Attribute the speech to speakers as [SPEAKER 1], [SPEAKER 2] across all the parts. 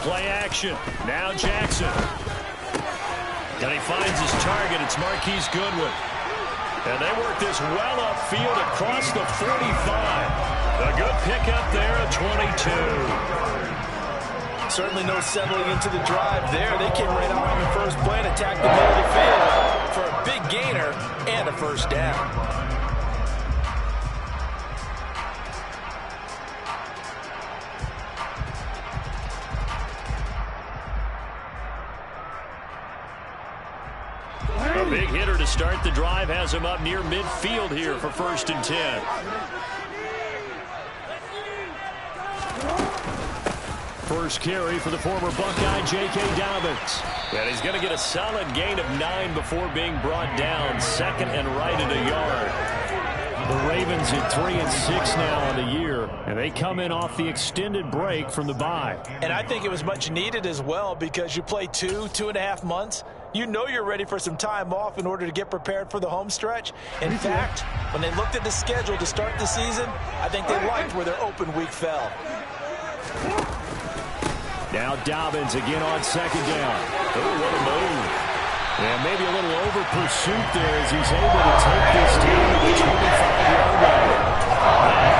[SPEAKER 1] Play action. Now Jackson. And he finds his target. It's Marquise Goodwin. And they work this well upfield across the 45. A good pickup there at 22.
[SPEAKER 2] Certainly no settling into the drive there. They came right out on the first play and attacked the middle of the field for a big gainer and a first down.
[SPEAKER 1] A big hitter to start the drive has him up near midfield here for 1st and 10. First carry for the former Buckeye, J.K. Dobbins. And he's going to get a solid gain of 9 before being brought down. 2nd and right at a yard. The Ravens at 3-6 now on the year, and they come in off the extended break from the bye.
[SPEAKER 2] And I think it was much needed as well, because you play 2.5 months. You know you're ready for some time off in order to get prepared for the home stretch. In fact, when they looked at the schedule to start the season, I think they liked where their open week fell.
[SPEAKER 1] Now Dobbins again on 2nd down. Oh, what a move. And maybe a little over pursuit there as he's able to take this team to the 25-yard line.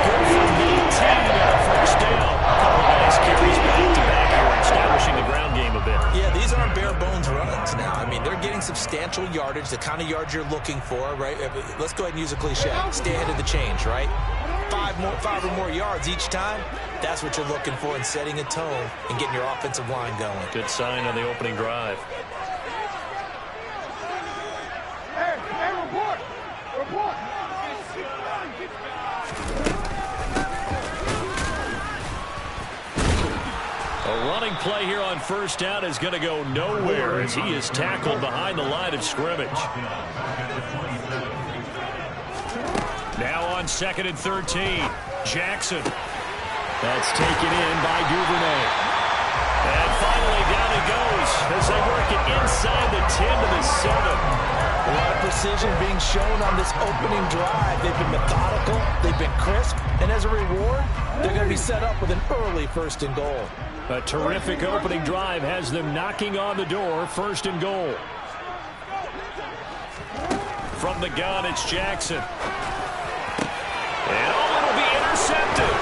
[SPEAKER 1] Good for 18 and a first down. A couple of nice carries back-to-back here, establishing the ground game a bit.
[SPEAKER 2] Yeah, these aren't bare-bones runs now. I mean, they're getting substantial yardage, the kind of yards you're looking for, right? Let's go ahead and use a cliche. Stay ahead of the change, right? 5 or more yards each time. That's what you're looking for in setting a tone and getting your offensive line going.
[SPEAKER 1] Good sign on the opening drive. A running play here on 1st down is going to go nowhere as he is tackled behind the line of scrimmage. Now on 2nd and 13, Jackson. That's taken in by Duvernay. And finally down it goes as they work it inside the 10 to the 7.
[SPEAKER 2] A lot of precision being shown on this opening drive. They've been methodical, they've been crisp, and as a reward, they're going to be set up with an early 1st and goal.
[SPEAKER 1] A terrific opening drive has them knocking on the door, 1st and goal. From the gun, it's Jackson. And it'll be intercepted.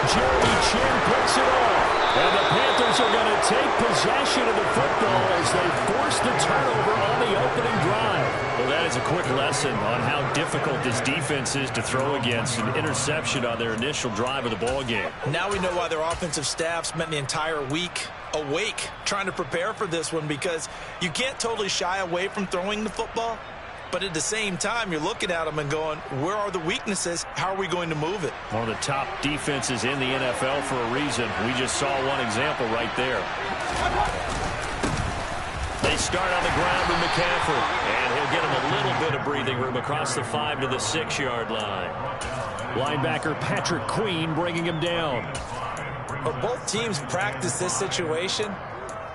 [SPEAKER 1] Jeremy Chin picks it off. And the Panthers are going to take possession of the football as they force the turnover on the opening drive. Well, that is a quick lesson on how difficult this defense is to throw against. An interception on their initial drive of the ball game.
[SPEAKER 2] Now we know why their offensive staff spent the entire week awake trying to prepare for this one, because you can't totally shy away from throwing the football. But at the same time, you're looking at them and going, where are the weaknesses? How are we going to move it?
[SPEAKER 1] One of the top defenses in the NFL for a reason. We just saw one example right there. They start on the ground with McCaffrey, and he'll get him a little bit of breathing room across the 5 to the 6-yard line. Linebacker Patrick Queen bringing him down.
[SPEAKER 2] Well, both teams practice this situation,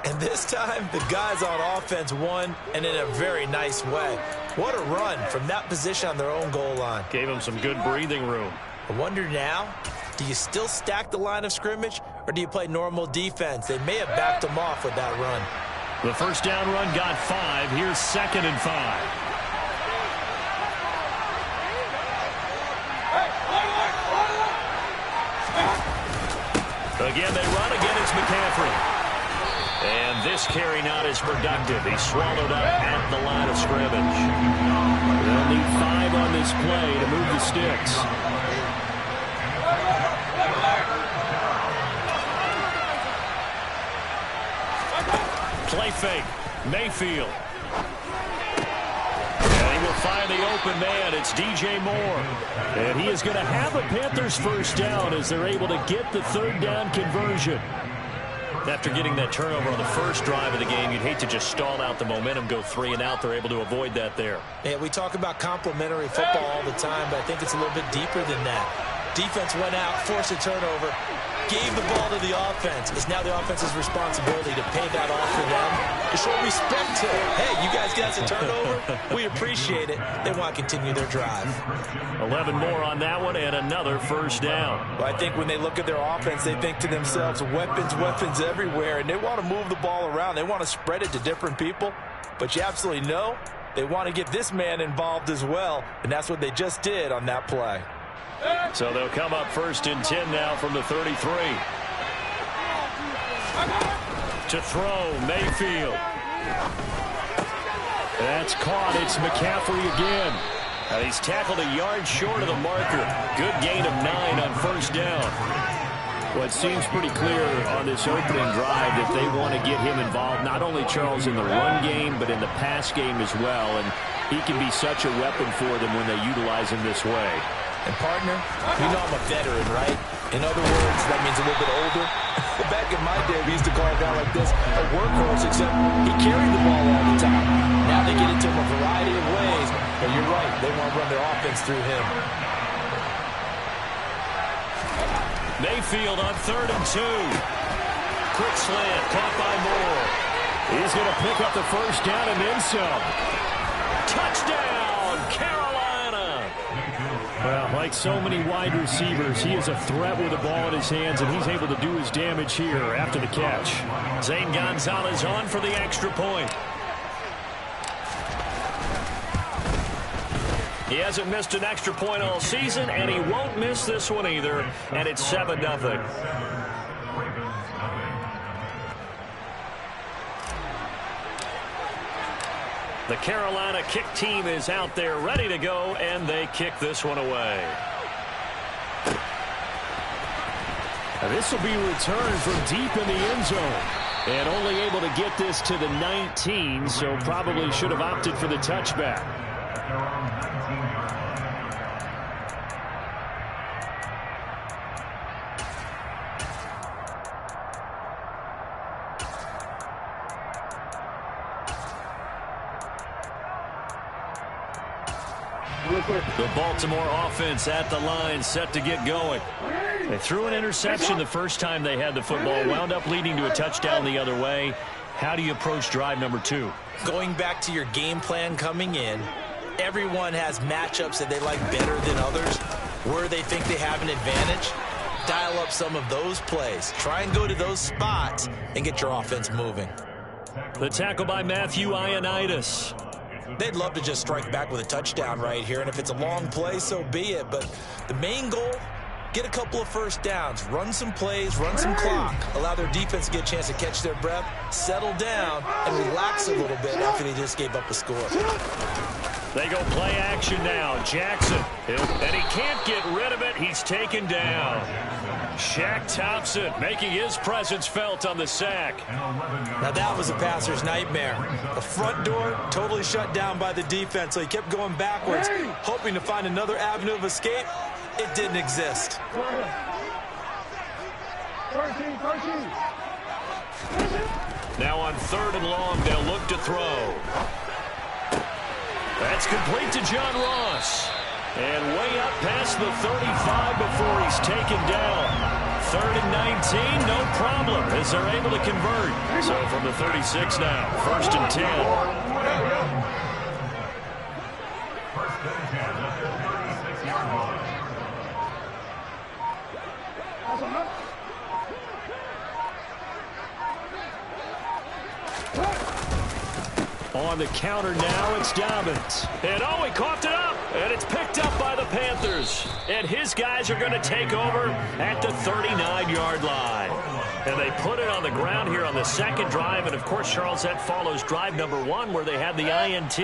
[SPEAKER 2] and this time the guys on offense won, and in a very nice way. What a run from that position on their own goal line.
[SPEAKER 1] Gave him some good breathing room.
[SPEAKER 2] I wonder now, do you still stack the line of scrimmage, or do you play normal defense? They may have backed them off with that run.
[SPEAKER 1] The 1st down run got 5. Here's 2nd and 5. Again, they run. Again, it's McCaffrey. And this carry not as productive. He's swallowed up at the line of scrimmage. They'll need 5 on this play to move the sticks. Play fake. Mayfield. And he will find the open man. It's DJ Moore. And he is going to have a Panthers 1st down as they're able to get the 3rd down conversion. After getting that turnover on the first drive of the game, you'd hate to just stall out the momentum, go 3 and out. They're able to avoid that there.
[SPEAKER 2] Yeah, we talk about complementary football all the time, but I think it's a little bit deeper than that. Defense went out, forced a turnover. gave the ball to the offense. It's now the offense's responsibility to pay that off for them, to show respect to it. Hey, you guys got us a turnover? We appreciate it. They want to continue their drive.
[SPEAKER 1] 11 more on that one and another first down.
[SPEAKER 2] Well, I think when they look at their offense, they think to themselves, weapons, weapons everywhere, and they want to move the ball around. They want to spread it to different people, but you absolutely know they want to get this man involved as well, and that's what they just did on that play.
[SPEAKER 1] So they'll come up 1st and 10 now from the 33. To throw, Mayfield. That's caught. It's McCaffrey again. Now he's tackled a yard short of the marker. Good gain of 9 on 1st down. Well, it seems pretty clear on this opening drive that they want to get him involved, not only, Charles, in the run game, but in the pass game as well. And he can be such a weapon for them when they utilize him this way.
[SPEAKER 2] And, partner, you know I'm a veteran, right? In other words, that means a little bit older. Back in my day, we used to call a guy like this a workhorse, except he carried the ball all the time. Now they get into him a variety of ways. But you're right, they want to run their offense through him.
[SPEAKER 1] Mayfield on 3rd and 2. Quick slant, caught by Moore. He's going to pick up the first down and then some. Touchdown, Carolina! Well, like so many wide receivers, he is a threat with the ball in his hands, and he's able to do his damage here after the catch. Zane Gonzalez on for the extra point. He hasn't missed an extra point all season, and he won't miss this one either, and it's 7-0. The Carolina kick team is out there ready to go, and they kick this one away. Now this will be returned from deep in the end zone, and only able to get this to the 19, so probably should have opted for the touchback. The Baltimore offense at the line, set to get going. They threw an interception the first time they had the football, wound up leading to a touchdown the other way. How do you approach drive number 2?
[SPEAKER 2] Going back to your game plan coming in, everyone has matchups that they like better than others, where they think they have an advantage. Dial up some of those plays. Try and go to those spots and get your offense moving.
[SPEAKER 1] The tackle by Matthew Ioannidis.
[SPEAKER 2] They'd love to just strike back with a touchdown right here, and if it's a long play, so be it. But the main goal, get a couple of first downs, run some plays, run some clock, allow their defense to get a chance to catch their breath, settle down, and relax a little bit after they just gave up a score.
[SPEAKER 1] They go play action now. Jackson, and he can't get rid of it. He's taken down. Shaq Thompson making his presence felt on the sack.
[SPEAKER 2] Now that was a passer's nightmare. The front door totally shut down by the defense, so he kept going backwards, hoping to find another avenue of escape. It didn't exist.
[SPEAKER 1] Now on 3rd and long, they'll look to throw. That's complete to John Ross. And way up past the 35 before he's taken down. 3rd and 19, no problem, as they're able to convert. So from the 36 now, 1st and 10. On the counter now, it's Dobbins. And oh, he coughed it up. And it's picked up by the Panthers. And his guys are going to take over at the 39-yard line. And they put it on the ground here on the second drive. And, of course, Charles, that follows drive number 1 where they had the INT.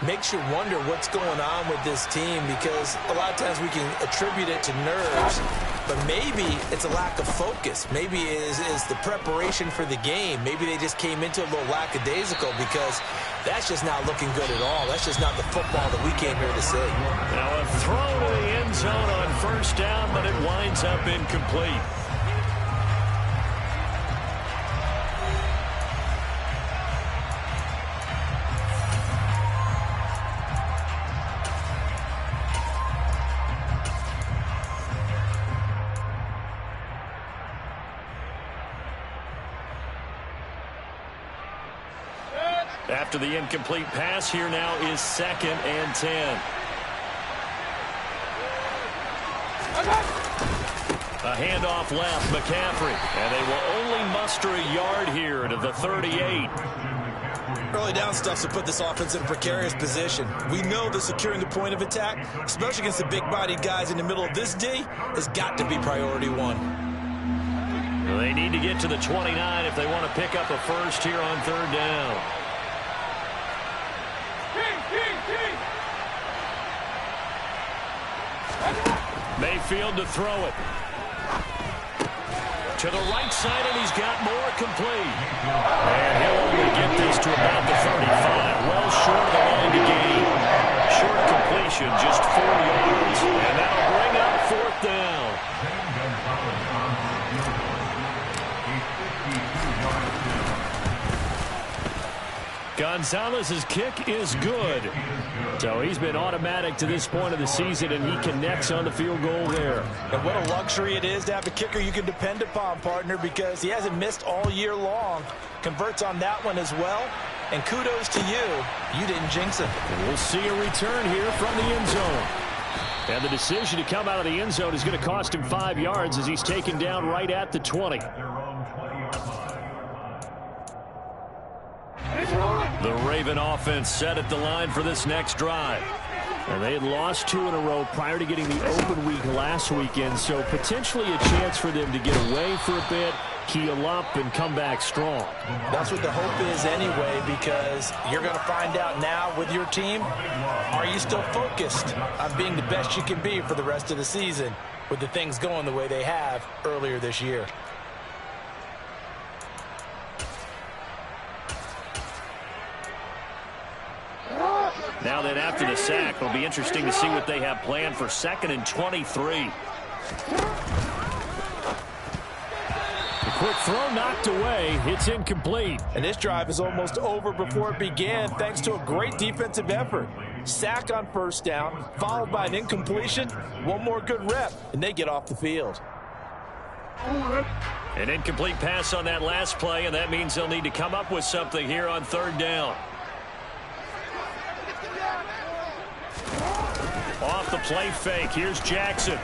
[SPEAKER 2] Makes you wonder what's going on with this team, because a lot of times we can attribute it to nerves, but maybe it's a lack of focus. Maybe it is the preparation for the game. Maybe they just came into a little lackadaisical, because that's just not looking good at all. That's just not the football that we came here to see.
[SPEAKER 1] Now a throw to the end zone on 1st down, but it winds up incomplete. After the incomplete pass, here now is 2nd and 10. A handoff left, McCaffrey. And they will only muster a yard here to the 38.
[SPEAKER 2] Early down stuff to put this offense in a precarious position. We know that securing the point of attack, especially against the big-bodied guys in the middle of this D, has got to be priority one.
[SPEAKER 1] Well, they need to get to the 29 if they want to pick up a first here on 3rd down. Mayfield to throw it. To the right side, and he's got more complete. And he'll only get this to about the 35. Well short of the line to gain. Short completion, just 4 yards. And that'll bring up 4th down. Gonzalez's kick is good. So he's been automatic to this point of the season, and he connects on the field goal there.
[SPEAKER 2] And what a luxury it is to have a kicker you can depend upon, partner, because he hasn't missed all year long. Converts on that one as well. And kudos to you. You didn't jinx it.
[SPEAKER 1] And we'll see a return here from the end zone. And the decision to come out of the end zone is going to cost him 5 yards as he's taken down right at the 20. The Raven offense set at the line for this next drive. And they had lost 2 in a row prior to getting the open week last weekend, so potentially a chance for them to get away for a bit, keel up, and come back strong.
[SPEAKER 2] That's what the hope is anyway, because you're going to find out now with your team, are you still focused on being the best you can be for the rest of the season with the things going the way they have earlier this year?
[SPEAKER 1] Now then, after the sack, it'll be interesting to see what they have planned for 2nd and 23. The quick throw knocked away. It's incomplete.
[SPEAKER 2] And this drive is almost over before it began thanks to a great defensive effort. Sack on 1st down, followed by an incompletion. One more good rep, and they get off the field.
[SPEAKER 1] An incomplete pass on that last play, and that means they'll need to come up with something here on 3rd down. Off the play fake. Here's Jackson.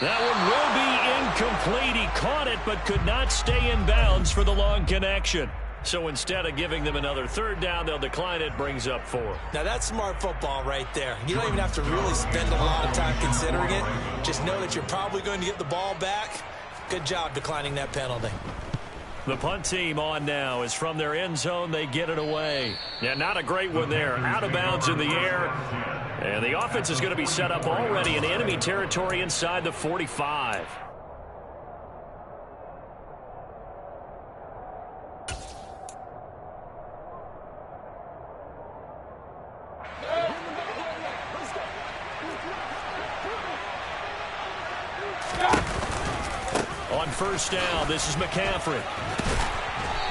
[SPEAKER 1] That one will be incomplete. He caught it but could not stay in bounds for the long connection. So instead of giving them another 3rd down, they'll decline it. Brings up 4.
[SPEAKER 2] Now that's smart football right there. You don't even have to really spend a lot of time considering it. Just know that you're probably going to get the ball back. Good job declining that penalty.
[SPEAKER 1] The punt team on now is from their end zone. They get it away. Yeah, not a great one there. Out of bounds in the air. And the offense is going to be set up already in enemy territory inside the 45. On 1st down, this is McCaffrey.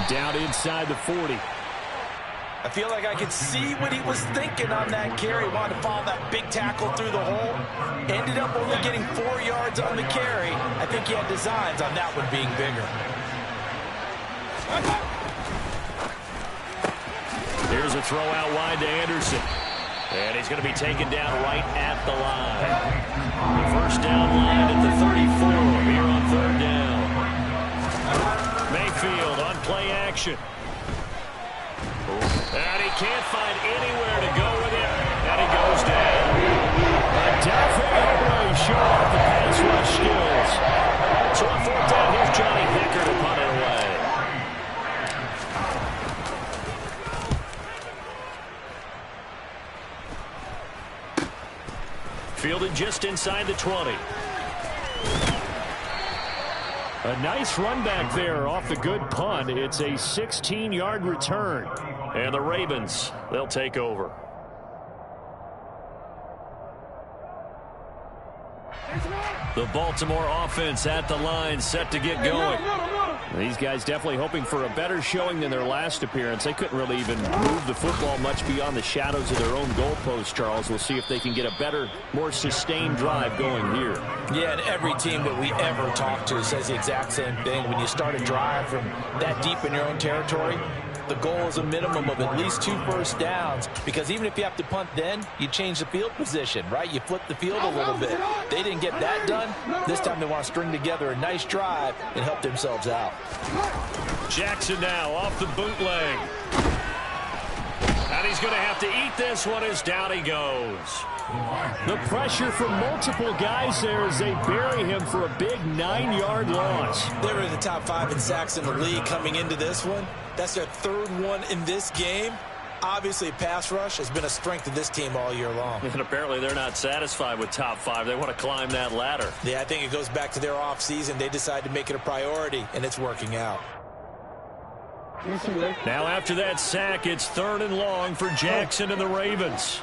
[SPEAKER 1] Down inside the 40.
[SPEAKER 2] I feel like I could see what he was thinking on that carry. Wanted to follow that big tackle through the hole. Ended up only getting 4 yards on the carry. I think he had designs on that one being bigger.
[SPEAKER 1] Here's a throw out wide to Anderson. And he's going to be taken down right at the line. The 1st down line at the 34 here on 3rd down. Mayfield on play action. And he can't find anywhere to go with it. And he goes down. Definitely show off the pass rush skills. So on 4th down, here's Johnny Hecker to punt it away. Fielded just inside the 20. A nice run back there off the good punt. It's a 16-yard return. And the Ravens, they'll take over. The Baltimore offense at the line, set to get going. These guys definitely hoping for a better showing than their last appearance. They couldn't really even move the football much beyond the shadows of their own goalpost, Charles. We'll see if they can get a better, more sustained drive going here.
[SPEAKER 2] Yeah, and every team that we ever talk to says the exact same thing. When you start a drive from that deep in your own territory, The goal is a minimum of at least 2 first downs, because even if you have to punt then, you change the field position, right? You flip the field a little bit. They didn't get that done. This time they want to string together a nice drive and help themselves out.
[SPEAKER 1] Jackson now off the bootleg. And he's going to have to eat this one as down he goes. The pressure from multiple guys there as they bury him for a big 9-yard loss.
[SPEAKER 2] They were in the top 5 in sacks in the league coming into this one. That's their 3rd one in this game. Obviously, pass rush has been a strength of this team all year long.
[SPEAKER 1] And apparently they're not satisfied with top 5. They want to climb that ladder.
[SPEAKER 2] Yeah, I think it goes back to their offseason. They decided to make it a priority, and it's working out.
[SPEAKER 1] Now after that sack, it's 3rd and long for Jackson and the Ravens.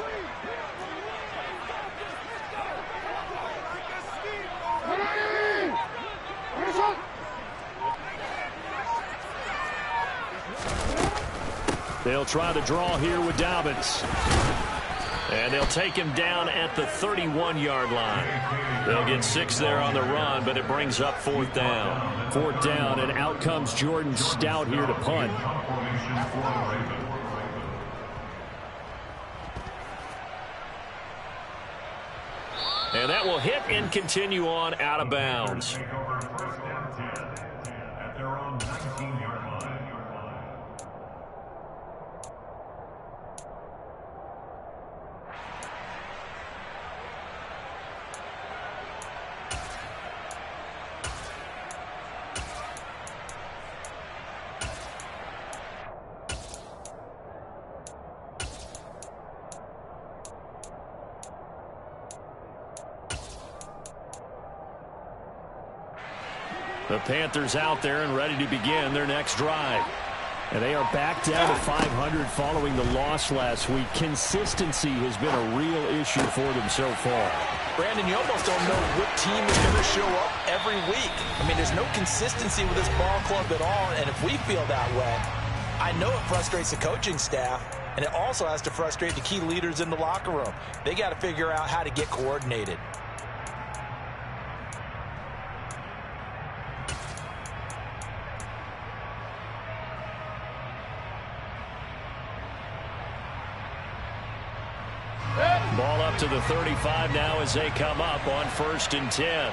[SPEAKER 1] They'll try to draw here with Dobbins. And they'll take him down at the 31-yard line. They'll get 6 there on the run, but it brings up 4th down. 4th down, and out comes Jordan Stout here to punt. And that will hit and continue on out of bounds. The Panthers out there and ready to begin their next drive. And they are back down to 500 following the loss last week. Consistency has been a real issue for them so far.
[SPEAKER 2] Brandon, you almost don't know what team is going to show up every week. I mean, there's no consistency with this ball club at all, and if we feel that way, I know it frustrates the coaching staff, and it also has to frustrate the key leaders in the locker room. They got to figure out how to get coordinated.
[SPEAKER 1] Ball up to the 35 now as they come up on 1st and 10.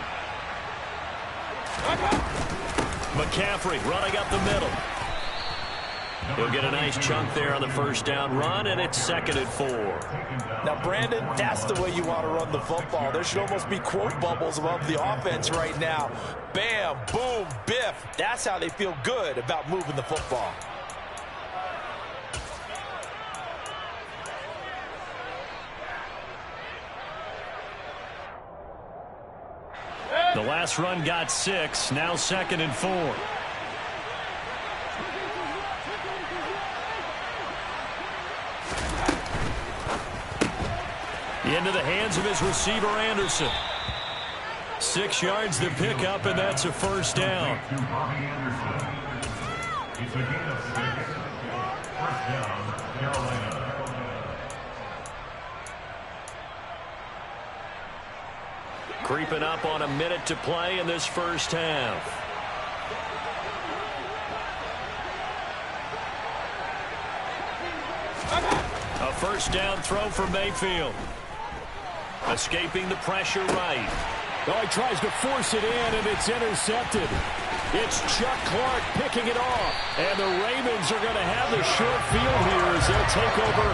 [SPEAKER 1] McCaffrey running up the middle. He'll get a nice chunk there on the 1st down run, and it's 2nd and 4.
[SPEAKER 2] Now, Brandon, that's the way you want to run the football. There should almost be quote bubbles above the offense right now. Bam, boom, biff. That's how they feel good about moving the football.
[SPEAKER 1] The last run got 6, now 2nd and 4. Into the hands of his receiver, Anderson. 6 yards to pick up, and that's a 1st down. Creeping up on a minute to play in this 1st half. A 1st down throw for Mayfield. Escaping the pressure right. Oh, he tries to force it in, and it's intercepted. It's Chuck Clark picking it off. And the Ravens are going to have the short field here as they'll take over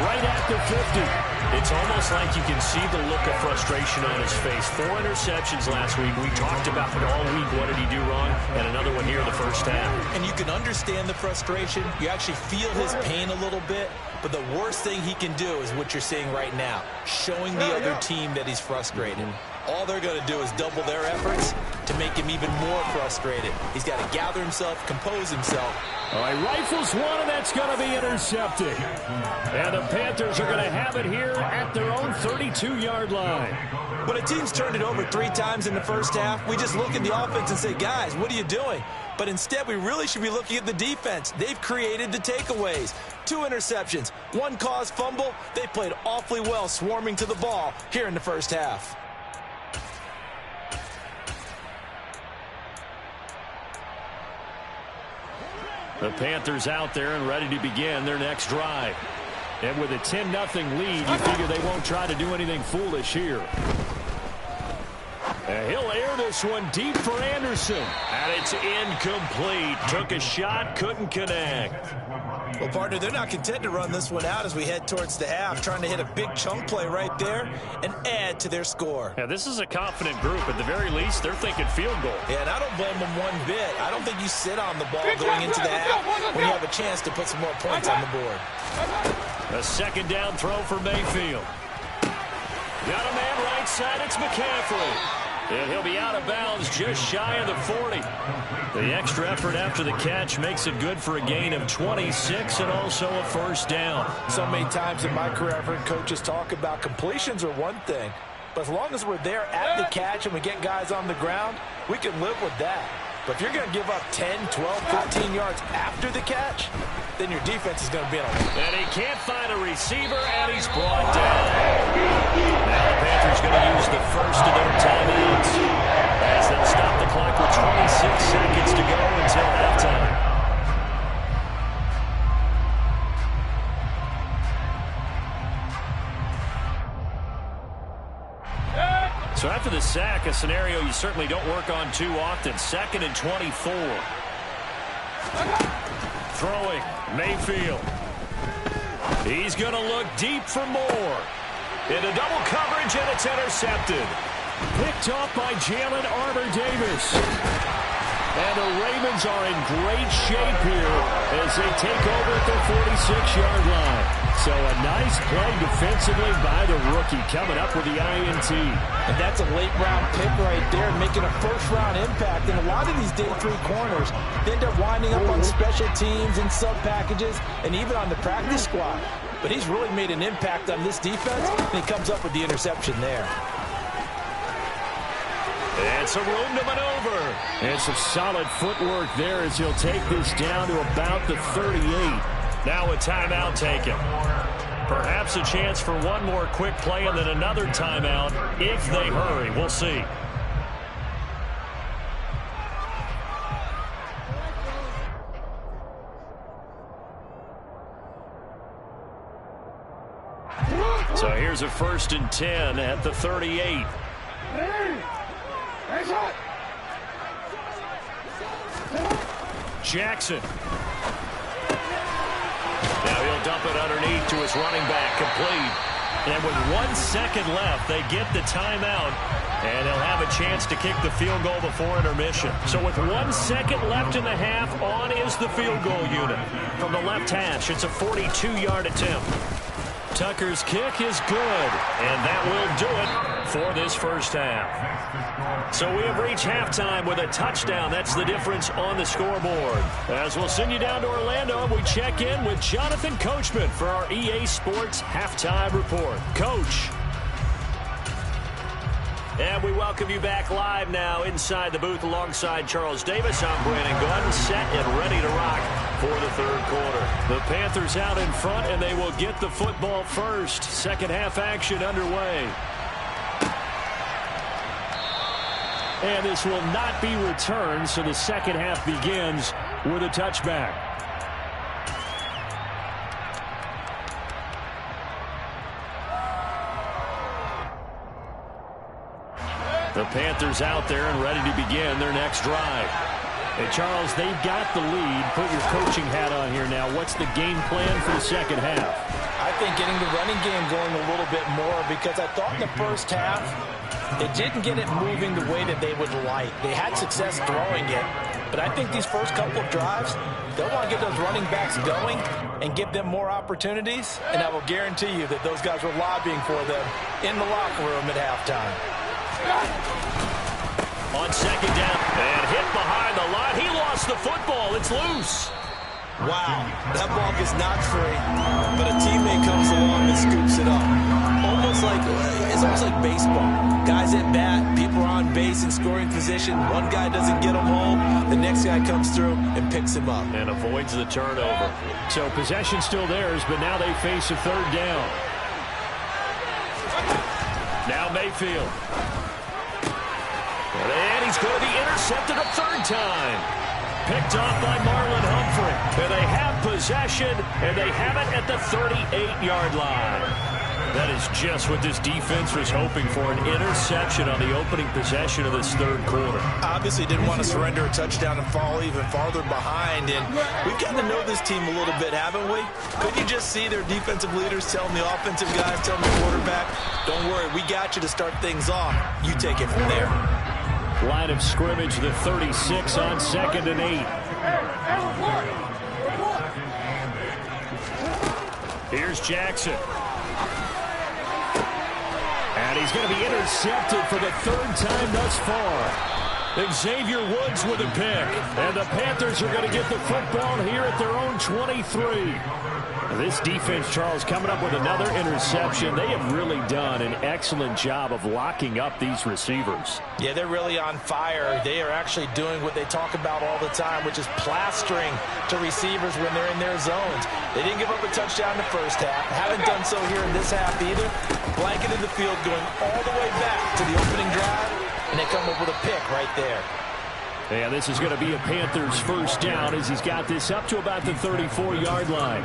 [SPEAKER 1] right at the 50. It's almost like you can see the look of frustration on his face. 4 interceptions last week. We talked about it all week. What did he do wrong? And another one here in the 1st half.
[SPEAKER 2] And you can understand the frustration. You actually feel his pain a little bit. But the worst thing he can do is what you're seeing right now, showing the other team that he's frustrated. All they're going to do is double their efforts to make him even more frustrated. He's got to gather himself, compose himself.
[SPEAKER 1] All right, rifles one, and that's going to be intercepted. And the Panthers are going to have it here at their own 32-yard line.
[SPEAKER 2] When a team's turned it over 3 times in the 1st half, we just look at the offense and say, guys, what are you doing? But instead, we really should be looking at the defense. They've created the takeaways. 2 interceptions, 1 caused fumble. They played awfully well swarming to the ball here in the 1st half.
[SPEAKER 1] The Panthers out there and ready to begin their next drive. And with a 10-0 lead, you figure they won't try to do anything foolish here. And he'll air this one deep for Anderson. And it's incomplete. Took a shot, couldn't connect.
[SPEAKER 2] Well, partner, they're not content to run this one out as we head towards the half, trying to hit a big chunk play right there and add to their score.
[SPEAKER 1] Yeah, this is a confident group. At the very least, they're thinking field goal.
[SPEAKER 2] Yeah, and I don't blame them one bit. I don't think you sit on the ball going into the half when you have a chance to put some more points on the board.
[SPEAKER 1] A second down throw for Mayfield. Got a man right side. It's McCaffrey. And he'll be out of bounds just shy of the 40. The extra effort after the catch makes it good for a gain of 26 and also a first down.
[SPEAKER 2] So many times in my career, I've heard coaches talk about completions are one thing. But as long as we're there at the catch and we get guys on the ground, we can live with that. But if you're going to give up 10, 12, 15 yards after the catch, then your defense is going to be on.
[SPEAKER 1] And he can't find a receiver, and he's brought down. Now the Panthers going to use the first of their timeouts as they'll stop the clock with 26 seconds to go until halftime. So after the sack, a scenario you certainly don't work on too often. 2nd and 24. Throwing, Mayfield. He's going to look deep for more. Into double coverage, and it's intercepted. Picked off by Jalen Armour-Davis. And the Ravens are in great shape here as they take over at the 46-yard line. So a nice play defensively by the rookie coming up with the INT.
[SPEAKER 2] And that's a late-round pick right there, making a first-round impact. And a lot of these day 3 corners, they end up winding up on special teams and sub-packages and even on the practice squad. But he's really made an impact on this defense, and he comes up with the interception there.
[SPEAKER 1] And some room to maneuver. And some solid footwork there as he'll take this down to about the 38. Now a timeout taken. Perhaps a chance for one more quick play and then another timeout if they hurry. We'll see. So here's a 1st and 10 at the 38. Jackson. Now he'll dump it underneath to his running back, complete. And with 1 second left, they get the timeout, and they'll have a chance to kick the field goal before intermission. So with 1 second left in the half, on is the field goal unit. From the left hash, it's a 42-yard attempt. Tucker's kick is good, and that will do it for this first half. So we have reached halftime with a touchdown. That's the difference on the scoreboard. As we'll send you down to Orlando, we check in with Jonathan Coachman for our EA Sports Halftime Report. Coach. And we welcome you back live now inside the booth alongside Charles Davis. I'm Brandon Gunn, set and ready to rock for the third quarter. The Panthers out in front, and they will get the football first. Second half action underway. And this will not be returned, so the second half begins with a touchback. The Panthers out there and ready to begin their next drive. Hey, Charles, they've got the lead. Put your coaching hat on here now. What's the game plan for the second half?
[SPEAKER 2] I think getting the running game going a little bit more, because I thought in the first half they didn't get it moving the way that they would like. They had success throwing it, but I think these first couple of drives, they'll want to get those running backs going and give them more opportunities, and I will guarantee you that those guys were lobbying for them in the locker room at halftime.
[SPEAKER 1] On second down, and hit behind the line. He lost the football. It's loose.
[SPEAKER 2] Wow, that ball gets knocked free, but a teammate comes along and scoops it up. It's almost like baseball. Guys at bat, people are on base in scoring position. One guy doesn't get him home. The next guy comes through and picks him up.
[SPEAKER 1] And avoids the turnover. So possession still theirs, but now they face a third down. Now Mayfield. And he's going to be intercepted a third time. picked off by Marlon Humphrey. And they have possession, and they have it at the 38-yard line. That is just what this defense was hoping for, an interception on the opening possession of this third quarter.
[SPEAKER 2] Obviously didn't want to surrender a touchdown and fall even farther behind. And we've gotten to know this team a little bit, haven't we? Couldn't you just see their defensive leaders telling the offensive guys, telling the quarterback, don't worry, we got you to start things off. You take it from there.
[SPEAKER 1] Line of scrimmage, the 36 on 2nd and 8. Here's Jackson. And he's going to be intercepted for the 3rd time thus far. Xavier Woods with a pick. And the Panthers are going to get the football here at their own 23. This defense, Charles, coming up with another interception. They have really done an excellent job of locking up these receivers.
[SPEAKER 2] Yeah, they're really on fire. They are actually doing what they talk about all the time, which is plastering to receivers when they're in their zones. They didn't give up a touchdown in the first half. Haven't done so here in this half either. Blanketed the field going all the way back to the opening drive, and they come up with a pick right there.
[SPEAKER 1] And this is going to be a Panthers first down as he's got this up to about the 34-yard line.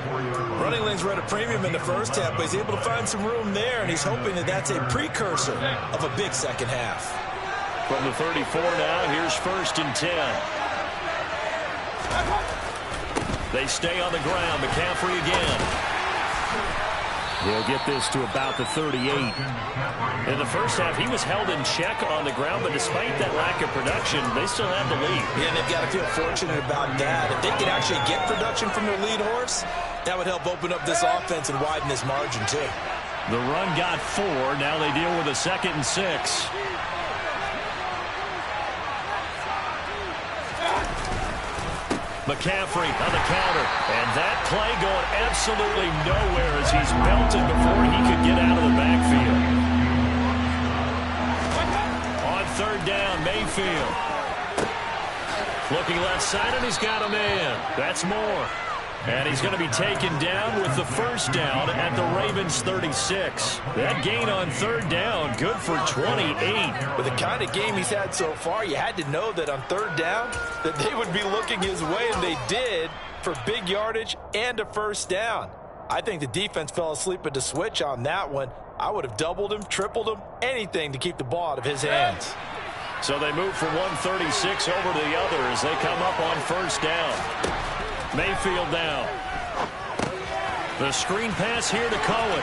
[SPEAKER 2] Running lanes were at a premium in the first half, but he's able to find some room there, and he's hoping that that's a precursor of a big second half.
[SPEAKER 1] From the 34 now, here's 1st and 10. They stay on the ground. McCaffrey again. He'll get this to about the 38. In the first half, he was held in check on the ground, but despite that lack of production, they still have the lead.
[SPEAKER 2] Yeah, and they've got to feel fortunate about that. If they can actually get production from their lead horse, that would help open up this offense and widen this margin, too.
[SPEAKER 1] The run got 4. Now they deal with a 2nd and 6. McCaffrey on the counter. And that play going absolutely nowhere as he's melted before he could get out of the backfield. On 3rd down, Mayfield. Looking left side, and he's got a man. That's Moore. And he's going to be taken down with the first down at the Ravens 36. That gain on 3rd down, good for 28.
[SPEAKER 2] With the kind of game he's had so far, you had to know that on 3rd down that they would be looking his way, and they did, for big yardage and a first down. I think the defense fell asleep at the switch on that one. I would have doubled him, tripled him, anything to keep the ball out of his hands.
[SPEAKER 1] So they move from 136 over to the other as they come up on 1st down. Mayfield down. The screen pass here to Cohen.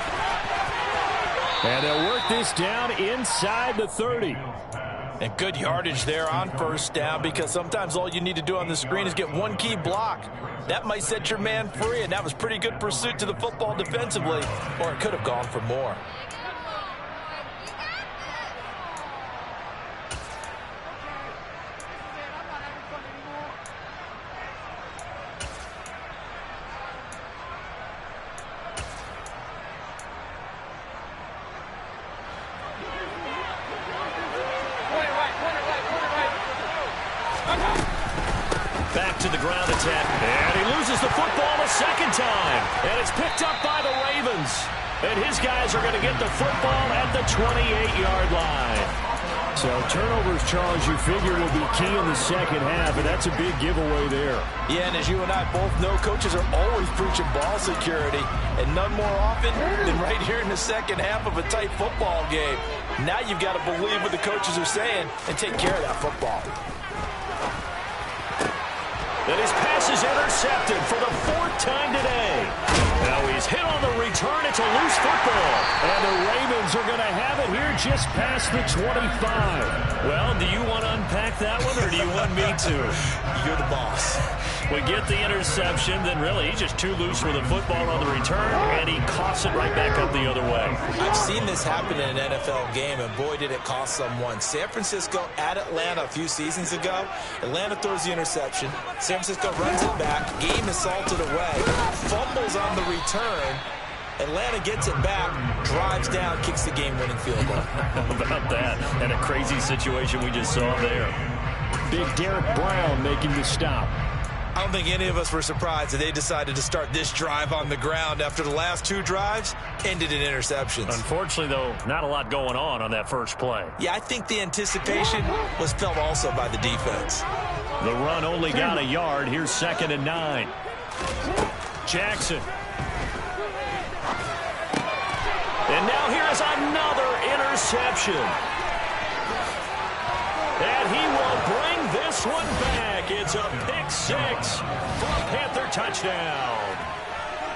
[SPEAKER 1] And they'll work this down inside the 30.
[SPEAKER 2] And good yardage there on 1st down, because sometimes all you need to do on the screen is get one key block. That might set your man free, and that was pretty good pursuit to the football defensively, or it could have gone for more.
[SPEAKER 1] Back to the ground attack. And he loses the football a 2nd time. And it's picked up by the Ravens. And his guys are going to get the football at the 28-yard line. So turnovers, Charles, you figure will be key in the second half, and that's a big giveaway there.
[SPEAKER 2] Yeah, and as you and I both know, coaches are always preaching ball security, and none more often than right here in the second half of a tight football game. Now you've got to believe what the coaches are saying and take care of that football.
[SPEAKER 1] And his pass is intercepted for the 4th time today. Now he's hit on the return. It's a loose football. And the Ravens are going to have it here just past the 25. Well, do you want to unpack that one, or do you want me to?
[SPEAKER 2] You're the boss.
[SPEAKER 1] We get the interception, then really he's just too loose with the football on the return, and he coughs it right back up the other way.
[SPEAKER 2] I've seen this happen in an NFL game, and boy, did it cost someone. San Francisco at Atlanta a few seasons ago. Atlanta throws the interception. San Francisco runs it back. Game is salted away. Fumbles on the return. Atlanta gets it back, drives down, kicks the game-winning field goal.
[SPEAKER 1] How about that? And a crazy situation we just saw there. Big Derek Brown making the stop.
[SPEAKER 2] I don't think any of us were surprised that they decided to start this drive on the ground after the last 2 drives ended in interceptions.
[SPEAKER 1] Unfortunately, though, not a lot going on that first play.
[SPEAKER 2] Yeah, I think the anticipation was felt also by the defense.
[SPEAKER 1] The run only got a yard. Here's 2nd and 9. Jackson. And now here is another interception. And he will bring this one back. It's a pick 6 for a Panther touchdown.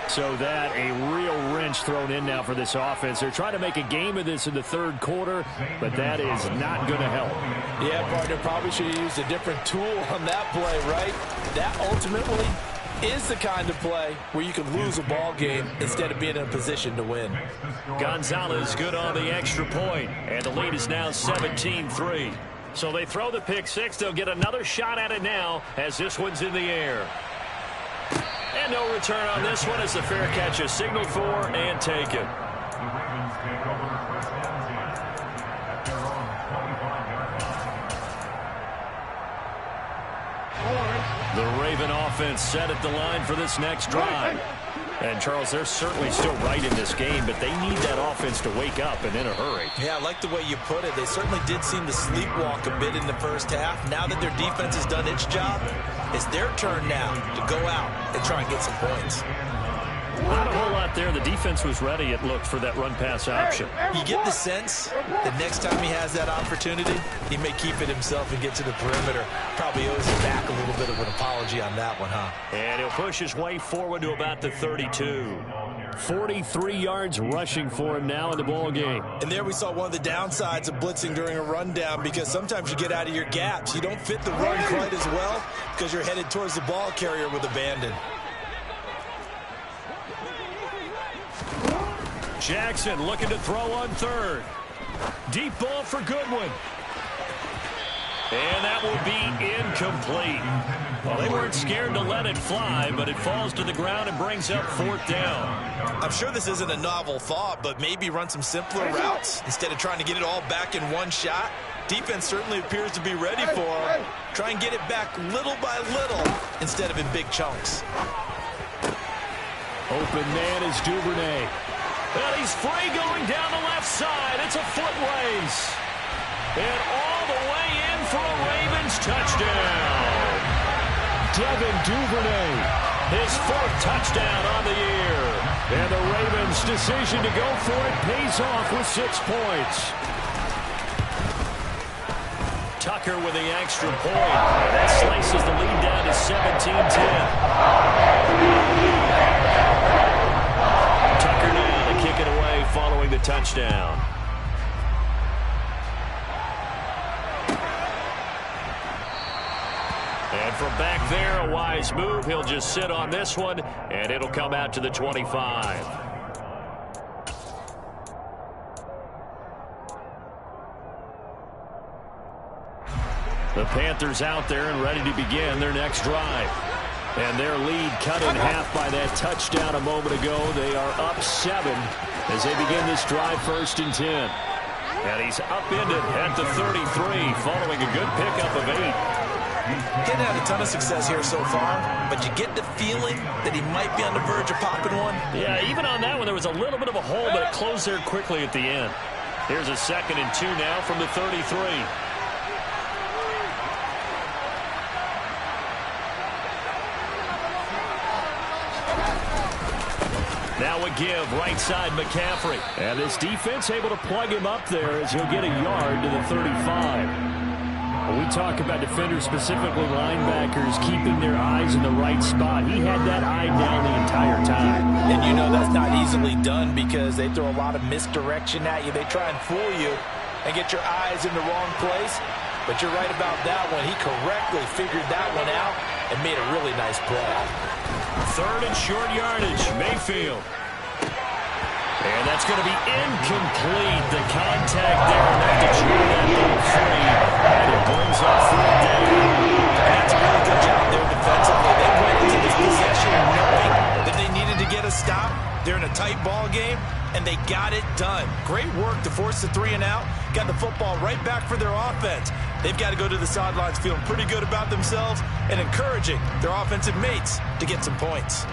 [SPEAKER 1] So that a real wrench thrown in now for this offense. They're trying to make a game of this in the 3rd quarter, but that is not going to help.
[SPEAKER 2] Yeah, partner, probably should have used a different tool on that play, right? That ultimately is the kind of play where you can lose a ball game instead of being in a position to win.
[SPEAKER 1] Gonzalez good on the extra point, and the lead is now 17-3. So they throw the pick 6. They'll get another shot at it now as this one's in the air. And no return on this one as the fair catch is signaled for and taken. The Raven offense set at the line for this next drive. And, Charles, they're certainly still right in this game, but they need that offense to wake up and in a hurry.
[SPEAKER 2] Yeah, I like the way you put it. They certainly did seem to sleepwalk a bit in the first half. Now that their defense has done its job, it's their turn now to go out and try and get some points.
[SPEAKER 1] Not a whole lot there. The defense was ready, it looked, for that run-pass option.
[SPEAKER 2] You get the sense that next time he has that opportunity, he may keep it himself and get to the perimeter. Probably owes him back a little bit of an apology on that one, huh?
[SPEAKER 1] And he'll push his way forward to about the 32. 43 yards rushing for him now in the ball game.
[SPEAKER 2] And there we saw one of the downsides of blitzing during a rundown, because sometimes you get out of your gaps. You don't fit the run quite as well because you're headed towards the ball carrier with abandon.
[SPEAKER 1] Jackson looking to throw on 3rd. Deep ball for Goodwin. And that will be incomplete. Well, they weren't scared to let it fly, but it falls to the ground and brings up 4th down.
[SPEAKER 2] I'm sure this isn't a novel thought, but maybe run some simpler routes instead of trying to get it all back in one shot. Defense certainly appears to be ready for him. Try and get it back little by little instead of in big chunks.
[SPEAKER 1] Open man is Duvernay. Well, he's free going down the left side. It's a foot race. And all the way in for a Ravens touchdown. Devin Duvernay, his 4th touchdown on the year. And the Ravens' decision to go for it pays off with 6 points. Tucker with the extra point. That slices the lead down to 17-10. Tucker now to kick it away following the touchdown. And from back there, a wise move. He'll just sit on this one, and it'll come out to the 25. The Panthers out there and ready to begin their next drive. And their lead cut in half by that touchdown a moment ago. They are up 7 as they begin this drive, 1st and 10. And he's upended at the 33 following a good pickup of 8.
[SPEAKER 2] Didn't have a ton of success here so far, but you get the feeling that he might be on the verge of popping one.
[SPEAKER 1] Yeah, even on that one, there was a little bit of a hole, but it closed there quickly at the end. Here's a 2nd and 2 now from the 33. Now a give, right side McCaffrey. And this defense able to plug him up there as he'll get a yard to the 35. When we talk about defenders, specifically linebackers, keeping their eyes in the right spot, he had that eye down the entire time.
[SPEAKER 2] And you know that's not easily done because they throw a lot of misdirection at you. They try and fool you and get your eyes in the wrong place. But you're right about that one. He correctly figured that one out and made a really nice play.
[SPEAKER 1] 3rd and short yardage, Mayfield. And that's going to be incomplete. The contact there, not to cheer that thing free. And it brings up 4th down.
[SPEAKER 2] That's a really good job there defensively. They went into this possession knowing that they needed to get a stop. They're in a tight ball game, and they got it done. Great work to force the 3 and out. Got the football right back for their offense. They've got to go to the sidelines feeling pretty good about themselves and encouraging their offensive mates to get some points.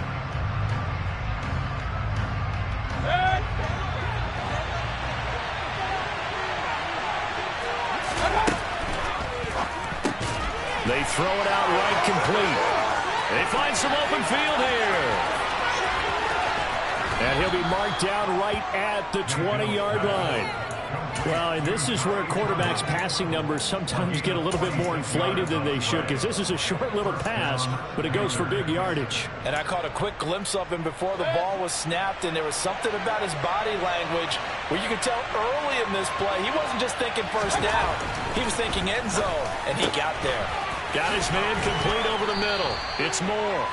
[SPEAKER 1] They throw it out right complete. They find some open field here. And he'll be marked down right at the 20-yard line. Well, and this is where quarterbacks' passing numbers sometimes get a little bit more inflated than they should, because this is a short little pass, but it goes for big yardage.
[SPEAKER 2] And I caught a quick glimpse of him before the ball was snapped, and there was something about his body language where you could tell early in this play he wasn't just thinking first down. He was thinking end zone, and he got there.
[SPEAKER 1] Got his man complete over the middle. It's Moore.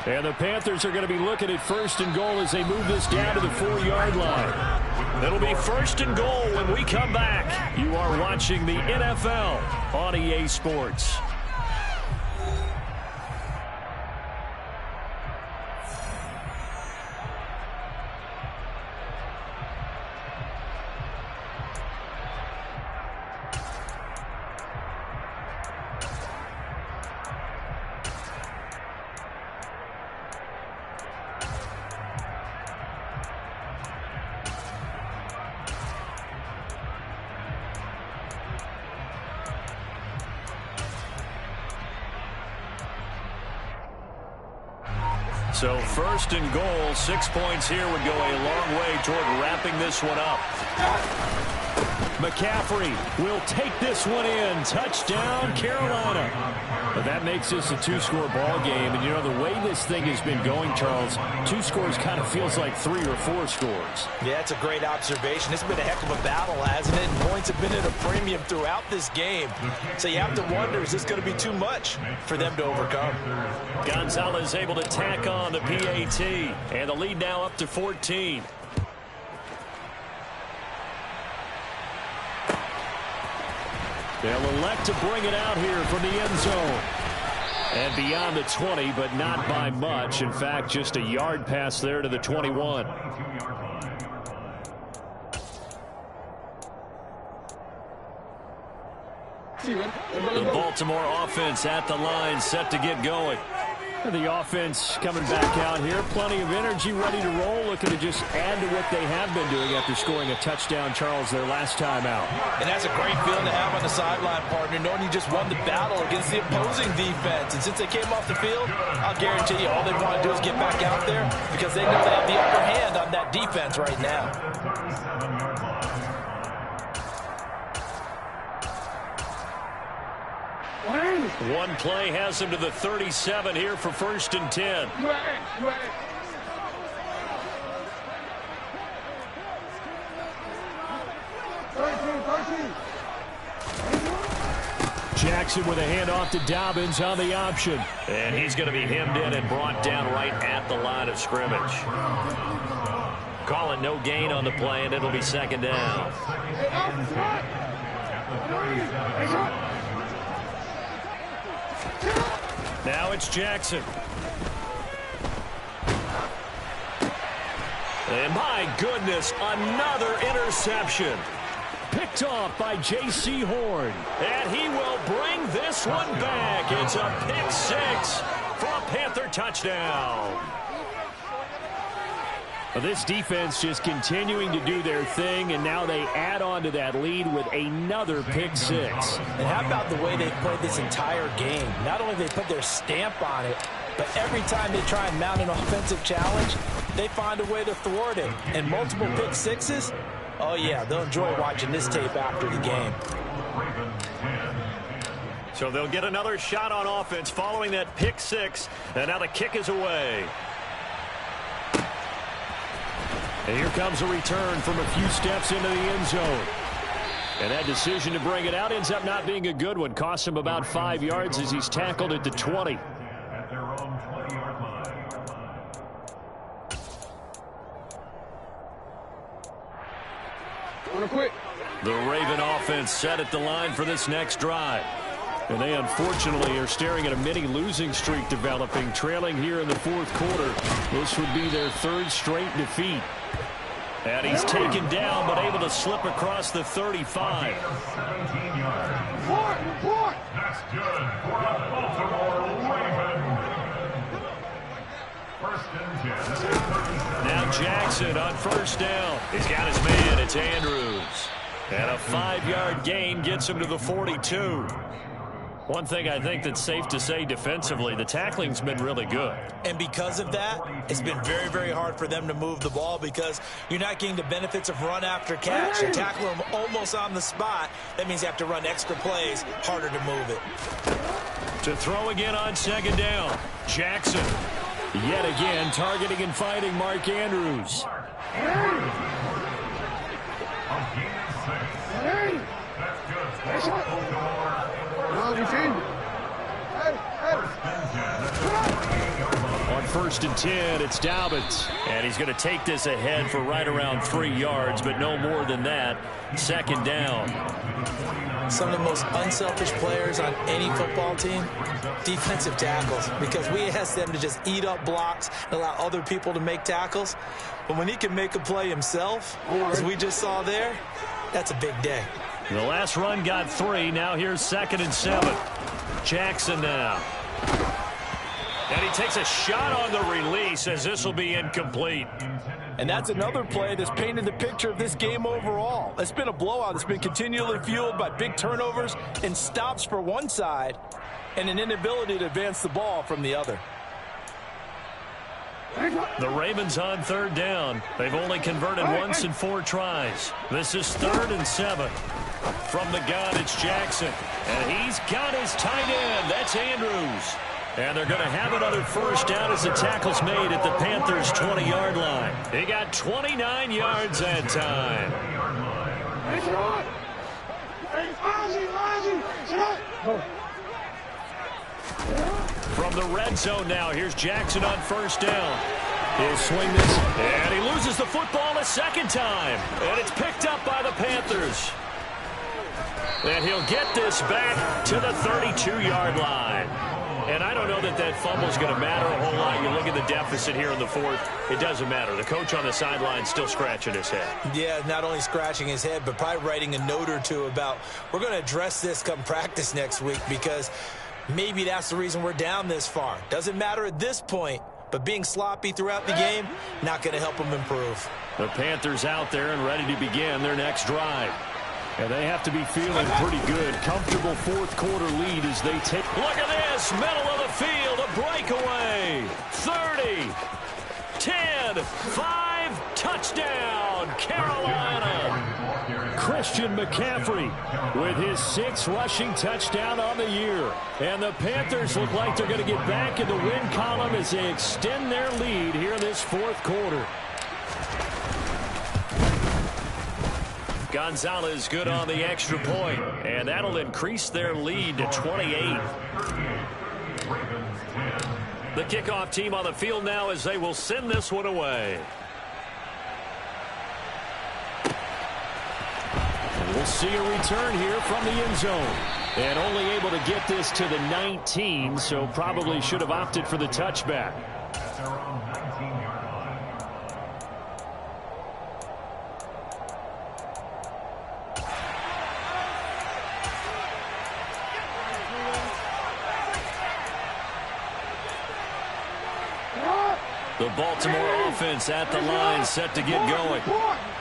[SPEAKER 1] And the Panthers are going to be looking at first and goal as they move this down to the 4-yard line. It'll be first and goal when we come back. You are watching the NFL on EA Sports. So first and goal, 6 points here would go a long way toward wrapping this one up. McCaffrey will take this one in. Touchdown, Carolina. But that makes this a two-score ball game. And, you know, the way this thing has been going, Charles, 2 scores kind of feels like 3 or 4 scores. Yeah, it's a great observation. It's been a heck of a battle, hasn't it? And points have been at a premium throughout this game. So you have to wonder, is this going to be too much for them to overcome? Gonzalez able to tack on the PAT. And the lead now up to 14. They'll elect to bring it out here from the end zone. And beyond the 20, but not by much. In fact, just a yard pass there to the 21. The Baltimore offense at the line, set to get going. The offense coming back out here. Plenty of energy, ready to roll, looking to just add to what they have been doing after scoring a touchdown, Charles, their last time out. And that's a great feeling to have on the sideline, partner, knowing you just won the battle against the opposing defense. And since they came off the field, I'll guarantee you all they want to do is get back out there because they know they have the upper hand on that defense right now. One play has him to the 37 here for first and 10. Jackson with a handoff to Dobbins on the option. And he's going to be hemmed in and brought down right at the line of scrimmage. Call it no gain on the play, and it'll be second down. Now it's Jackson. And my goodness, another interception. Picked off by J.C. Horn. And he will bring this one back. It's a pick 6 for a Panther touchdown. Well, this defense just continuing to do their thing, and now they add on to that lead with another pick 6. And how about the way they played this entire game? Not only they put their stamp on it, but every time they try and mount an offensive challenge, they find a way to thwart it. And multiple pick 6s, oh yeah, they'll enjoy watching this tape after the game. So they'll get another shot on offense following that pick 6, and now the kick is away. And here comes a return from a few steps into the end zone. And that decision to bring it out ends up not being a good one. Costs him about 5 yards as he's tackled at the 20. The Raven offense set at the line for this next drive. And they unfortunately are staring at a mini losing streak developing, trailing here in the 4th quarter. This would be their 3rd straight defeat. And he's taken down, but able to slip across the 35.
[SPEAKER 3] That's good for the Baltimore Ravens. First and 10.
[SPEAKER 1] Now Jackson on first down. He's got his man. It's Andrews. And a 5-yard gain gets him to the 42. One thing I think that's safe to say defensively, the tackling's been really good.
[SPEAKER 2] And because of that, it's been very, very hard for them to move the ball because you're not getting the benefits of run after catch. You tackle them almost on the spot. That means you have to run extra plays, harder to move it.
[SPEAKER 1] To throw again on second down. Jackson. Yet again, targeting and fighting Mark Andrews. On 1st and 10, it's Dobbins. And he's going to take this ahead for right around 3 yards, but no more than that. Second down.
[SPEAKER 2] Some of the most unselfish players on any football team, defensive tackles, because we ask them to just eat up blocks and allow other people to make tackles. But when he can make a play himself, as we just saw there, that's a big day.
[SPEAKER 1] The last run got 3. Now here's 2nd and 7. Jackson now. And he takes a shot on the release as this will be incomplete.
[SPEAKER 4] And that's another play that's painted the picture of this game overall. It's been a blowout. It's been continually fueled by big turnovers and stops for one side and an inability to advance the ball from the other.
[SPEAKER 1] The Ravens on 3rd down. They've only converted once in 4 tries. This is 3rd and 7. From the gun, it's Jackson. And he's got his tight end. That's Andrews. And they're going to have another first down as the tackle's made at the Panthers' 20-yard line. He got 29 yards that time. From the red zone now, here's Jackson on 1st down. He'll swing this, and he loses the football a 2nd time. And it's picked up by the Panthers. And he'll get this back to the 32-yard line. And I don't know that that fumble is going to matter a whole lot. You look at the deficit here in the 4th. It doesn't matter. The coach on the sideline still scratching his head.
[SPEAKER 2] Yeah, not only scratching his head, but probably writing a note or two about we're going to address this come practice next week because maybe that's the reason we're down this far. Doesn't matter at this point, but being sloppy throughout the game, not going to help them improve.
[SPEAKER 1] The Panthers out there and ready to begin their next drive. And they have to be feeling pretty good. Comfortable 4th quarter lead as they take. Look at this. Middle of the field. A breakaway. 30. 10. 5. Touchdown. Carolina. Christian McCaffrey with his 6th rushing touchdown on the year. And the Panthers look like they're going to get back in the win column as they extend their lead here in this 4th quarter. Gonzalez good on the extra point, and that'll increase their lead to 28. The kickoff team on the field now as they will send this one away. And we'll see a return here from the end zone. And only able to get this to the 19, so probably should have opted for the touchback. The Baltimore offense at the line, set to get going.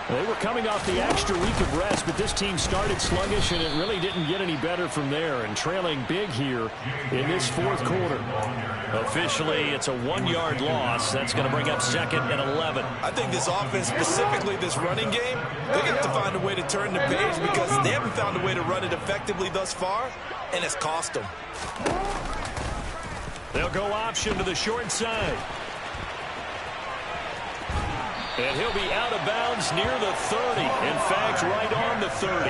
[SPEAKER 1] They were coming off the extra week of rest, but this team started sluggish, and it really didn't get any better from there, and trailing big here in this 4th quarter. Officially, it's a 1-yard loss. That's going to bring up 2nd and 11.
[SPEAKER 2] I think this offense, specifically this running game, they're going to have to find a way to turn the page because they haven't found a way to run it effectively thus far, and it's cost them.
[SPEAKER 1] They'll go option to the short side. And he'll be out of bounds near the 30. In fact, right on the 30.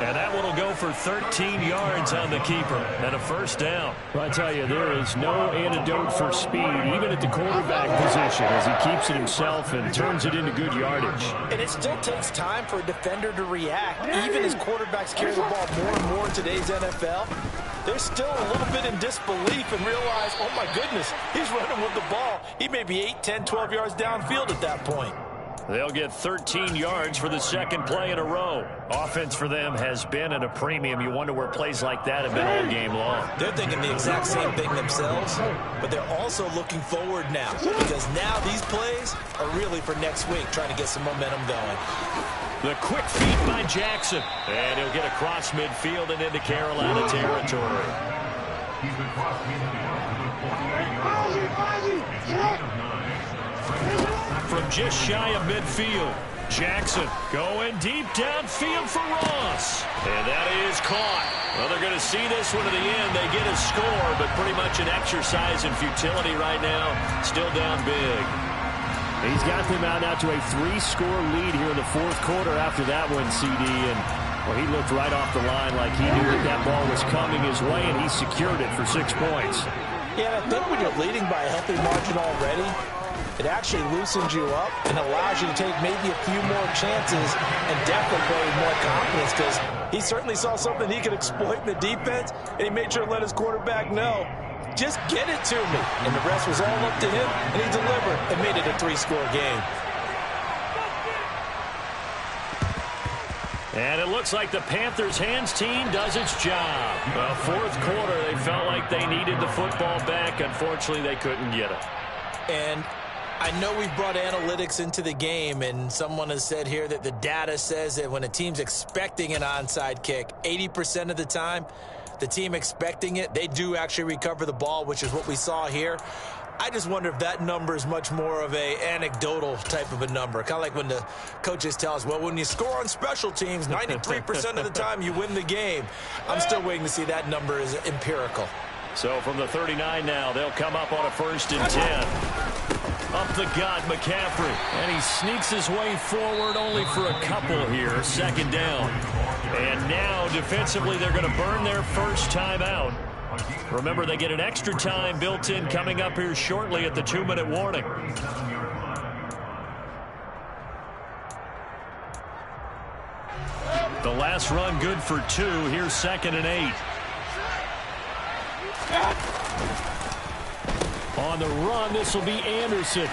[SPEAKER 1] And that one will go for 13 yards on the keeper and a first down. Well, I tell you, there is no antidote for speed, even at the quarterback position, as he keeps it himself and turns it into good yardage.
[SPEAKER 4] And it still takes time for a defender to react. Even as quarterbacks carry the ball more and more in today's NFL, they're still a little bit in disbelief and realize, oh, my goodness, he's running with the ball. He may be 8, 10, 12 yards downfield at that point.
[SPEAKER 1] They'll get 13 yards for the second play in a row. Offense for them has been at a premium. You wonder where plays like that have been all game long.
[SPEAKER 2] They're thinking the exact same thing themselves, but they're also looking forward now because now these plays are really for next week, trying to get some momentum going.
[SPEAKER 1] The quick feed by Jackson. And he'll get across midfield and into Carolina territory.
[SPEAKER 3] He's across midfield to the 48-yard line.
[SPEAKER 1] From just shy of midfield, Jackson going deep downfield for Ross. And that is caught. Well, they're going to see this one to the end. They get a score, but pretty much an exercise in futility right now. Still down big. He's got them out now to a 3-score lead here in the fourth quarter after that one, CD. And well, he looked right off the line like he knew that that ball was coming his way, and he secured it for 6 points.
[SPEAKER 2] Yeah, I think when you're leading by a healthy margin already, it actually loosens you up and allows you to take maybe a few more chances and definitely play with more confidence because he certainly saw something he could exploit in the defense, and he made sure to let his quarterback know, just get it to me. And the rest was all up to him, and he delivered and made it a 3-score game.
[SPEAKER 1] And it looks like the Panthers' hands team does its job. Well, fourth quarter, they felt like they needed the football back. Unfortunately, they couldn't get it.
[SPEAKER 2] And I know we've brought analytics into the game, and someone has said here that the data says that when a team's expecting an onside kick, 80% of the time, the team expecting it, they do actually recover the ball, which is what we saw here. I just wonder if that number is much more of a anecdotal type of a number. Kind of like when the coaches tell us, well, when you score on special teams, 93% of the time you win the game. I'm still waiting to see that number is empirical.
[SPEAKER 1] So from the 39 now, they'll come up on a 1st and 10. Up the gut, McCaffrey. And he sneaks his way forward only for a couple here. 2nd down. And now, defensively, they're going to burn their first time out. Remember, they get an extra time built in coming up here shortly at the 2-minute warning. The last run good for 2. Here's 2nd and 8. On the run, this will be Anderson.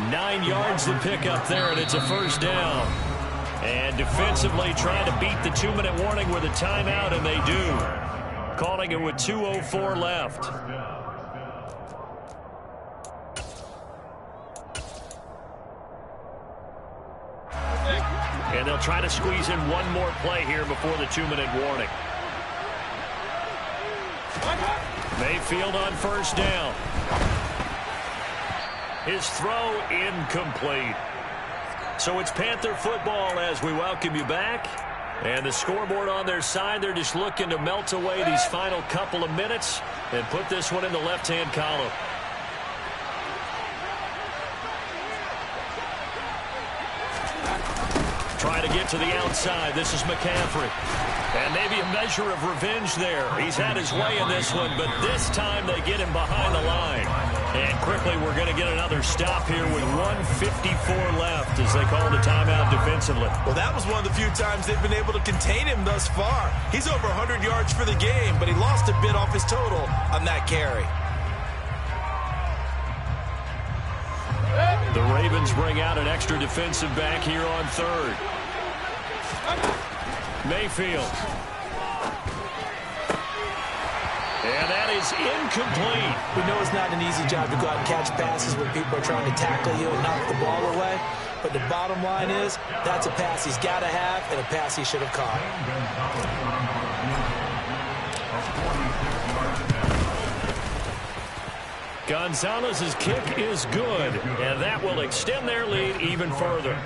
[SPEAKER 1] 9 yards to pick up there, and it's a 1st down. And defensively trying to beat the 2-minute warning with a timeout, and they do. Calling it with 2:04 left. And they'll try to squeeze in one more play here before the 2-minute warning. Mayfield on 1st down. His throw incomplete. So it's Panther football as we welcome you back. And the scoreboard on their side, they're just looking to melt away these final couple of minutes and put this one in the left-hand column. Trying to get to the outside. This is McCaffrey. And maybe a measure of revenge there. He's had his way in this one, but this time they get him behind the line. And quickly we're going to get another stop here with 1:54 left as they call the timeout defensively.
[SPEAKER 2] Well, that was one of the few times they've been able to contain him thus far. He's over 100 yards for the game, but he lost a bit off his total on that carry.
[SPEAKER 1] The Ravens bring out an extra defensive back here on 3rd. Mayfield. And that is incomplete.
[SPEAKER 2] We know it's not an easy job to go out and catch passes when people are trying to tackle you and knock the ball away. But the bottom line is, that's a pass he's got to have and a pass he should have caught.
[SPEAKER 1] Gonzalez's kick is good, and that will extend their lead even further.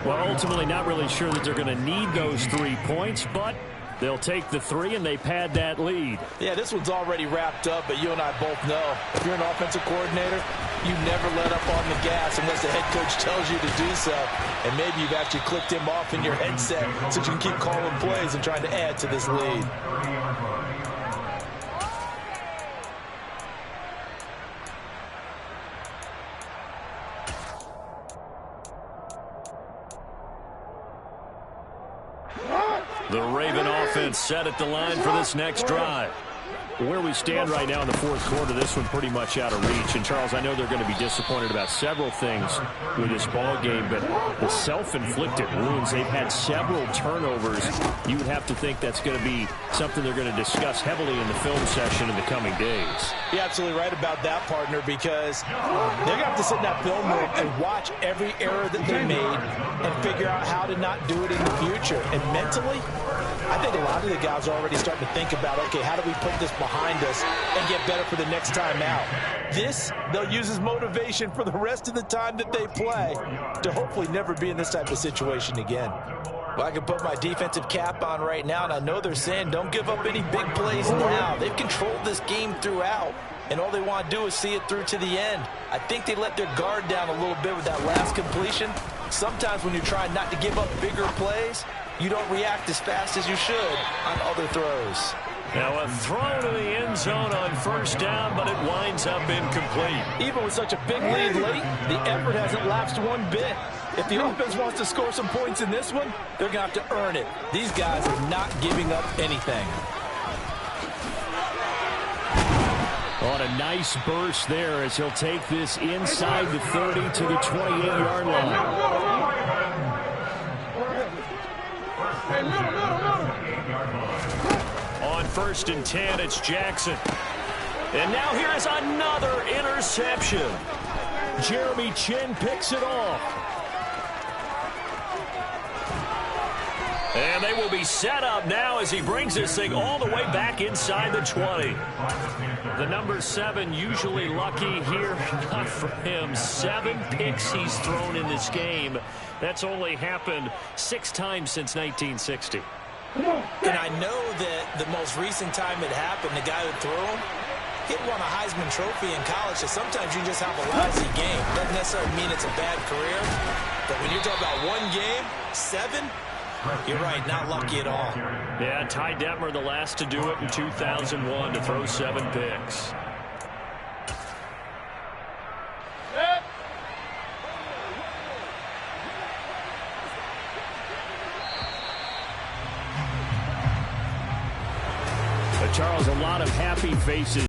[SPEAKER 1] Well, ultimately not really sure that they're going to need those 3 points, but they'll take the 3 and they pad that lead.
[SPEAKER 2] Yeah, this one's already wrapped up, but you and I both know if you're an offensive coordinator, you never let up on the gas unless the head coach tells you to do so. And maybe you've actually clicked him off in your headset so you can keep calling plays and trying to add to this lead.
[SPEAKER 1] The Raven offense set at the line for this next drive. Where we stand right now in the fourth quarter, this one pretty much out of reach. And, Charles, I know they're going to be disappointed about several things with this ball game, but the self-inflicted wounds, they've had several turnovers. You would have to think that's going to be something they're going to discuss heavily in the film session in the coming days.
[SPEAKER 4] You're absolutely right about that, partner, because they're going to have to sit in that film room and watch every error that they made and figure out how to not do it in the future. And mentally, I think a lot of the guys are already starting to think about, okay, how do we put this behind us and get better for the next time out? This, they'll use as motivation for the rest of the time that they play to hopefully never be in this type of situation again. Well, I can put my defensive cap on right now, and I know they're saying don't give up any big plays now. They've controlled this game throughout, and all they want to do is see it through to the end. I think they let their guard down a little bit with that last completion. Sometimes when you're trying not to give up bigger plays, you don't react as fast as you should on other throws.
[SPEAKER 1] Now a throw to the end zone on first down, but it winds up incomplete.
[SPEAKER 4] Even with such a big lead late, the effort hasn't lapsed one bit. If the offense wants to score some points in this one, they're going to have to earn it. These guys are not giving up anything.
[SPEAKER 1] On a nice burst there as he'll take this inside the 30 to the 28-yard line. On first and 10, it's Jackson. And now here is another interception. Jeremy Chin picks it off. And they will be set up now as he brings this thing all the way back inside the 20. The number 7 usually lucky here. Not for him. 7 picks he's thrown in this game. That's only happened 6 times since 1960.
[SPEAKER 2] And I know that the most recent time it happened, the guy who threw him, he won a Heisman Trophy in college, so sometimes you just have a lousy game. Doesn't necessarily mean it's a bad career, but when you're talking about one game, 7, you're right, not lucky at all.
[SPEAKER 1] Yeah, Ty Detmer, the last to do it in 2001, to throw 7 picks. But Charles, a lot of happy faces